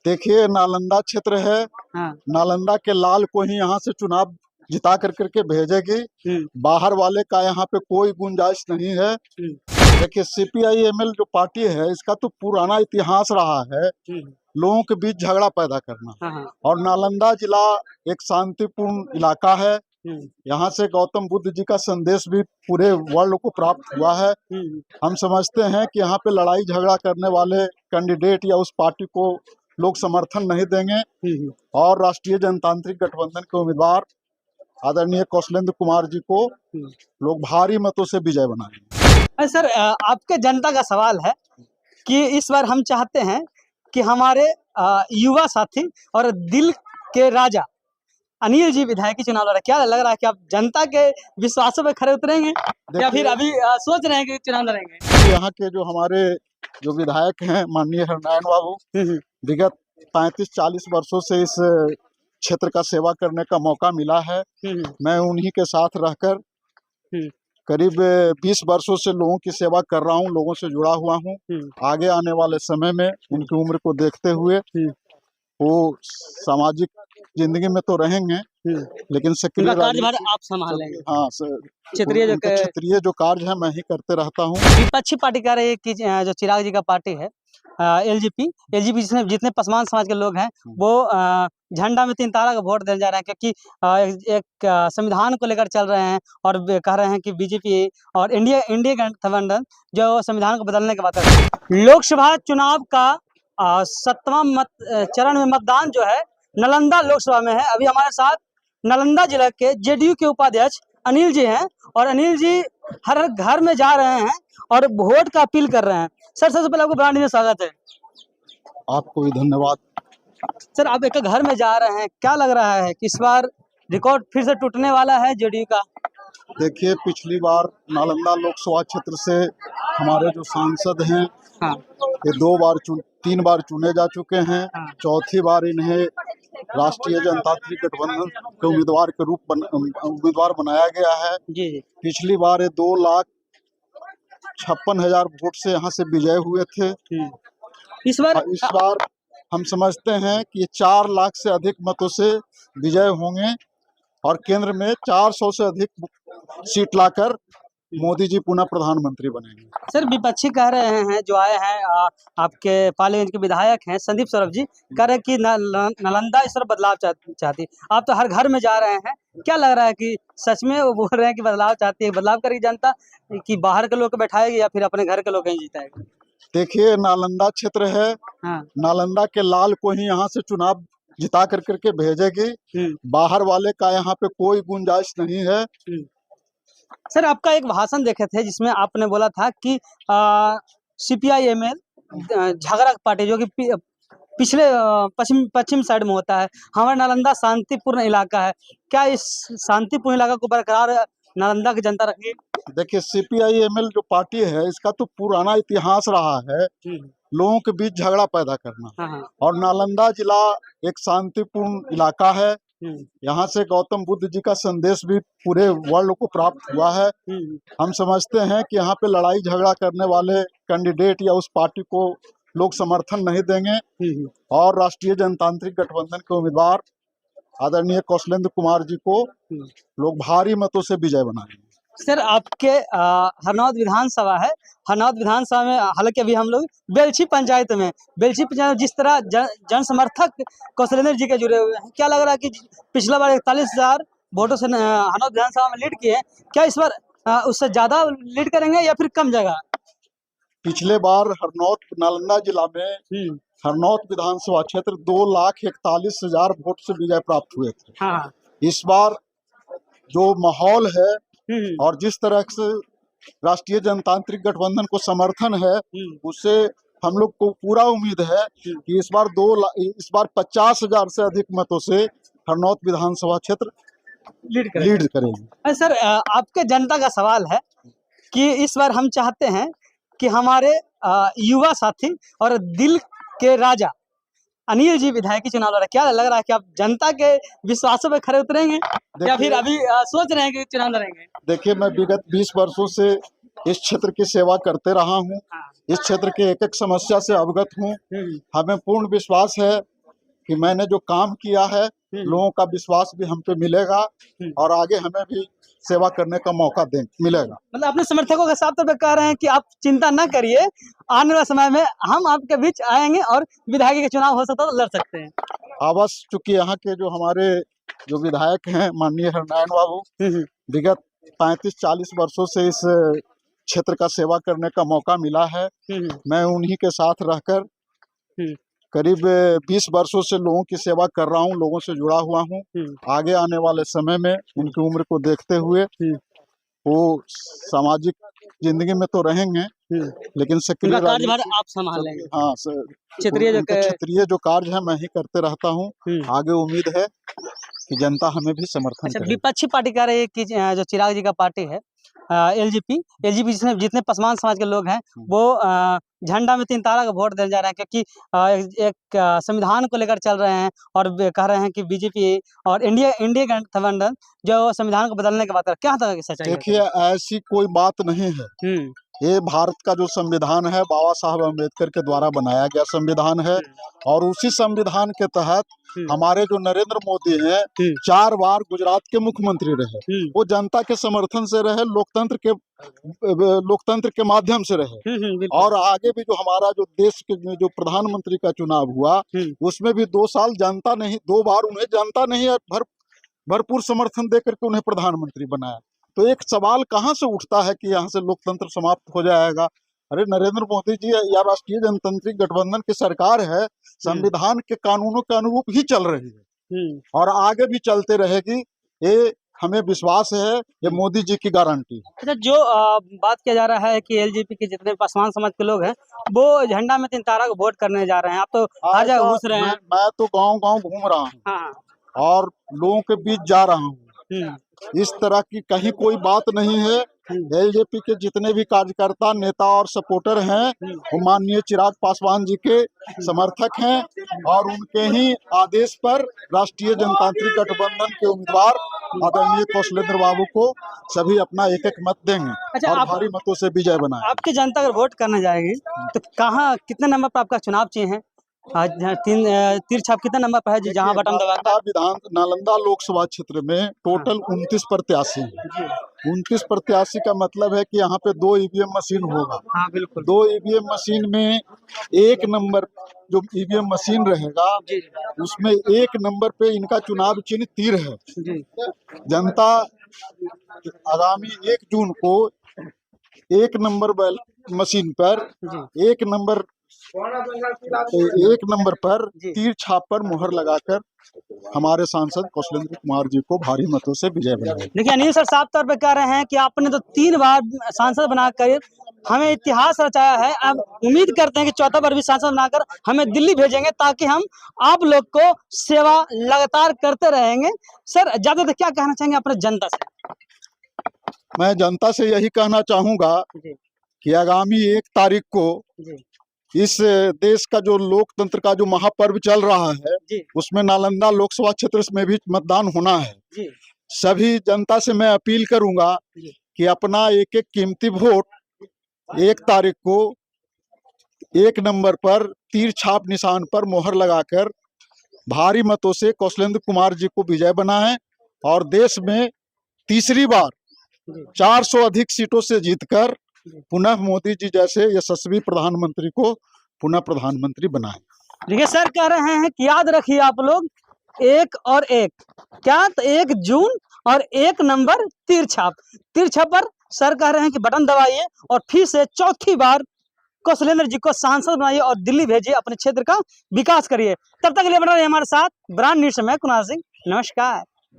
देखिए, नालंदा क्षेत्र है। हाँ। नालंदा के लाल को ही यहाँ से चुनाव जिता करके भेजेगी। बाहर वाले का यहाँ पे कोई गुंजाइश नहीं है। देखिए, CPI-ML जो पार्टी है, इसका तो पुराना इतिहास रहा है लोगों के बीच झगड़ा पैदा करना। हाँ। और नालंदा जिला एक शांतिपूर्ण इलाका है। यहाँ से गौतम बुद्ध जी का संदेश भी पूरे वर्ल्ड को प्राप्त हुआ है। हम समझते हैं कि यहाँ पे लड़ाई झगड़ा करने वाले कैंडिडेट या उस पार्टी को लोग समर्थन नहीं देंगे और राष्ट्रीय जनतांत्रिक गठबंधन के उम्मीदवार आदरणीय कौशलेंद्र कुमार जी को लोग भारी मतों से विजय बनाएंगे। सर, आपके जनता का सवाल है कि इस बार हम चाहते हैं कि हमारे युवा साथी और दिल के राजा अनिल जी विधायक चुनाव लड़ रहे। क्या लग रहा है कि आप जनता के विश्वासों पे खरे उतरेंगे या फिर अभी सोच रहे हैं कि चुनाव लड़ेंगे? यहाँ के जो हमारे विधायक हैं माननीय हरनारायण बाबू, विगत 35-40 वर्षों से इस क्षेत्र का सेवा करने का मौका मिला है। मैं उन्हीं के साथ रहकर करीब 20 वर्षों से लोगों की सेवा कर रहा हूँ, लोगों से जुड़ा हुआ हूँ। आगे आने वाले समय में उनकी उम्र को देखते हुए वो सामाजिक जिंदगी में तो रहेंगे, लेकिन सक्रिय कार्यभार आप संभाल लेंगे। हाँ, क्षेत्रीय जो कार्य है मैं ही करते रहता हूँ। विपक्षी पार्टी कह रही है कि जो चिराग जी का पार्टी है LGP जिसमें जितने पसमान समाज के लोग हैं वो झंडा में 3 तारा का वोट देने जा रहे हैं, क्योंकि एक संविधान को लेकर चल रहे हैं और कह रहे हैं कि बीजेपी और इंडिया गठबंधन जो संविधान को बदलने की बात कर रहे हैं। लोकसभा चुनाव का 7वां चरण में मतदान जो है नालंदा लोकसभा में है। अभी हमारे साथ नालंदा जिला के JDU के उपाध्यक्ष अनिल जी हैं और अनिल जी हर घर में जा रहे हैं और वोट का अपील कर रहे हैं। सर, सबसे पहले आपको ब्रांडी में स्वागत है। आपको भी धन्यवाद। सर, आप एक घर में जा रहे हैं, क्या लग रहा है कि इस बार रिकॉर्ड फिर से टूटने वाला है JDU का? देखिए, पिछली बार नालंदा लोकसभा क्षेत्र से हमारे जो सांसद हैं ये 3 बार चुने जा चुके हैं। चौथी बार इन्हें राष्ट्रीय जनतांत्रिक गठबंधन के उम्मीदवार बनाया गया है। पिछली बार ये 2,56,000 वोट से यहाँ से विजय हुए थे। इस बार हम समझते हैं कि ये 4 लाख से अधिक मतों से विजय होंगे और केंद्र में 400 से अधिक सीट लाकर मोदी जी पुनः प्रधानमंत्री बनेंगे। सर, विपक्षी कह रहे हैं, जो आए हैं आपके पार्लियामेंट के विधायक हैं संदीप सौरभ जी, कह रहे हैं कि नालंदा इस तरह बदलाव चाहती। आप तो हर घर में जा रहे हैं, क्या लग रहा है कि सच में वो बोल रहे हैं कि बदलाव चाहती है? बदलाव करेगी जनता कि बाहर के लोग को बैठाएगी या फिर अपने घर के लोग कहीं जिताएगी? देखिए, नालंदा क्षेत्र है। नालंदा के लाल को ही यहाँ से चुनाव जिता करके भेजेगी। बाहर वाले का यहाँ पे कोई गुंजाइश नहीं है। सर, आपका एक भाषण देखे थे जिसमें आपने बोला था कि CPI-ML झगड़ा पार्टी जो कि पिछले पश्चिम साइड में होता है, हमारा नालंदा शांतिपूर्ण इलाका है। क्या इस शांतिपूर्ण इलाका को बरकरार नालंदा की जनता रखेगी? देखिए, CPI-ML जो पार्टी है इसका तो पुराना इतिहास रहा है लोगों के बीच झगड़ा पैदा करना। और नालंदा जिला एक शांतिपूर्ण इलाका है। यहाँ से गौतम बुद्ध जी का संदेश भी पूरे वर्ल्ड को प्राप्त हुआ है। हम समझते हैं कि यहाँ पे लड़ाई झगड़ा करने वाले कैंडिडेट या उस पार्टी को लोग समर्थन नहीं देंगे और राष्ट्रीय जनतांत्रिक गठबंधन के उम्मीदवार आदरणीय कौशलेंद्र कुमार जी को लोग भारी मतों से विजय बनाएंगे। सर, आपके हरनौत विधानसभा है। हरनौत विधानसभा में हालांकि अभी हम लोग बेलछी पंचायत में जिस तरह जन समर्थक कौशलेंद्र जी के जुड़े हुए हैं, क्या लग रहा है कि पिछला बार 41,000 वोटों से हरनौत विधानसभा में लीड किए हैं, क्या इस बार उससे ज्यादा लीड करेंगे या फिर कम जगह? पिछले बार नालंदा जिला में हरनौत विधानसभा क्षेत्र 2,41,000 वोट से विजय प्राप्त हुए थे। इस बार जो माहौल है और जिस तरह से राष्ट्रीय जनतांत्रिक गठबंधन को समर्थन है, उससे हम लोग को पूरा उम्मीद है कि इस बार 50,000 से अधिक मतों से हरनौत विधानसभा क्षेत्र लीड करेगी। सर, आपके जनता का सवाल है कि इस बार हम चाहते हैं कि हमारे युवा साथी और दिल के राजा अनिल जी विधायक चुनाव लड़ रहे। क्या लग रहा है कि आप जनता के विश्वासों पे खरे उतरेंगे या फिर अभी सोच रहे हैं कि चुनाव लड़ेंगे? देखिए, मैं विगत 20 वर्षों से इस क्षेत्र की सेवा करते रहा हूँ। इस क्षेत्र के एक एक समस्या से अवगत हूँ। हमें पूर्ण विश्वास है कि मैंने जो काम किया है लोगों का विश्वास भी हम पे मिलेगा और आगे हमें भी सेवा करने का मौका मिलेगा। मतलब अपने समर्थकों के साथ तो कह रहे हैं कि आप चिंता ना करिए, आने वाले समय में हम आपके बीच आएंगे और विधायक के चुनाव हो सकता है तो लड़ सकते हैं। अवश्य, चूंकि यहाँ के जो हमारे जो विधायक हैं माननीय हरनारायण बाबू विगत 35-40 वर्षों से इस क्षेत्र का सेवा करने का मौका मिला है। मैं उन्हीं के साथ रहकर करीब 20 वर्षों से लोगों की सेवा कर रहा हूँ, लोगों से जुड़ा हुआ हूँ। आगे आने वाले समय में उनकी उम्र को देखते हुए वो सामाजिक जिंदगी में तो रहेंगे लेकिन सक्रिय कार्यभार आप संभालेंगे। हाँ, क्षेत्रीय जो कार्य है मैं ही करते रहता हूँ। आगे उम्मीद है कि जनता हमें भी समर्थन करेगी। विपक्षी पार्टी कह रही है कि जो चिराग जी का पार्टी है एलजीपी जिसमें जितने पसमान समाज के लोग हैं वो झंडा में 3 तारा का वोट देने जा रहे हैं, क्योंकि एक संविधान को लेकर चल रहे हैं और कह रहे हैं कि बीजेपी और इंडिया गठबंधन जो संविधान को बदलने की बात कर रहा है। क्या तरह की सच्चाई? देखिए, ऐसी कोई बात नहीं है। ये भारत का जो संविधान है बाबा साहब अम्बेडकर के द्वारा बनाया गया संविधान है और उसी संविधान के तहत हमारे जो नरेंद्र मोदी हैं 4 बार गुजरात के मुख्यमंत्री रहे। वो जनता के समर्थन से रहे, लोकतंत्र के माध्यम से रहे। और आगे भी जो हमारा जो देश के जो प्रधानमंत्री का चुनाव हुआ उसमें भी 2 साल जनता नहीं, 2 बार उन्हें जनता नहीं भरपूर समर्थन देकर के उन्हें प्रधानमंत्री बनाया। तो एक सवाल कहाँ से उठता है कि यहाँ से लोकतंत्र समाप्त हो जाएगा? अरे नरेंद्र मोदी जी या राष्ट्रीय जनतांत्रिक गठबंधन की सरकार है, संविधान के कानूनों के अनुरूप ही चल रही है और आगे भी चलते रहेगी, ये हमें विश्वास है, ये मोदी जी की गारंटी। अच्छा, जो बात किया जा रहा है कि एलजीपी के जितने पसमान समाज के लोग हैं वो झंडा में 3 तारा को वोट करने जा रहे हैं। आप तो हर जगह घूस रहे हैं। मैं तो गांव-गांव घूम रहा हूँ और लोगों के बीच जा रहा हूँ। इस तरह की कहीं कोई बात नहीं है। एलजेपी के जितने भी कार्यकर्ता, नेता और सपोर्टर हैं वो माननीय चिराग पासवान जी के समर्थक हैं और उनके ही आदेश पर राष्ट्रीय जनतांत्रिक गठबंधन के उम्मीदवार आदरणीय कौशलेंद्र बाबू को सभी अपना एक-एक मत देंगे और भारी मतों से विजय बनाएंगे। आपकी जनता अगर वोट करने जाएगी तो कहाँ कितने नंबर पर आपका चुनाव चिन्ह है? आज तीर छाप कितना नंबर पर है जी जहाँ बटन दबाकर? नालंदा लोकसभा क्षेत्र में टोटल 29 प्रत्याशी हैं। 29 प्रत्याशी का मतलब है कि यहाँ पे 2 ईवीएम मशीन होगा। हाँ, बिल्कुल। 2 ईवीएम मशीन में 1 नंबर जो ईवीएम मशीन रहेगा उसमें 1 नंबर पे इनका चुनाव चिन्ह तीर है। जनता आगामी 1 जून को 1 नंबर मशीन पर 1 नंबर पर तीर छाप पर मुहर लगाकर हमारे सांसद कौशलेंद्र कुमार जी को भारी मतों से विजय बनाएंगे। देखिए अनिल सर साफ तौर पे कह रहे हैं कि आपने तो 3 बार सांसद बनाकर हमें इतिहास रचाया है। अब उम्मीद करते हैं कि 4था बार भी सांसद बनाकर हमें दिल्ली भेजेंगे ताकि हम आप लोग को सेवा लगातार करते रहेंगे। सर ज्यादा क्या कहना चाहेंगे अपने जनता से? मैं जनता से यही कहना चाहूंगा कि आगामी 1 तारीख को इस देश का जो लोकतंत्र का जो महापर्व चल रहा है उसमें नालंदा लोकसभा क्षेत्र में भी मतदान होना है। सभी जनता से मैं अपील करूंगा कि अपना एक-एक कीमती वोट 1 तारीख को 1 नंबर पर तीर छाप निशान पर मोहर लगाकर भारी मतों से कौशलेंद्र कुमार जी को विजय बनाएं और देश में तीसरी बार 400 अधिक सीटों से जीतकर पुनः मोदी जी जैसे यशस्वी प्रधानमंत्री को पुनः प्रधानमंत्री बनाएं। देखिए सर कह रहे हैं कि याद रखिए आप लोग 1 और 1 क्या तो 1 जून और 1 नंबर तीर छाप पर सर कह रहे हैं कि बटन दबाइए और फिर से 4थी बार कौशलेंद्र जी को सांसद बनाइए और दिल्ली भेजिए, अपने क्षेत्र का विकास करिए। तब तक के लिए बना रहिए हमारे साथ। ब्रांड न्यूज़ में कुणाल सिंह, नमस्कार।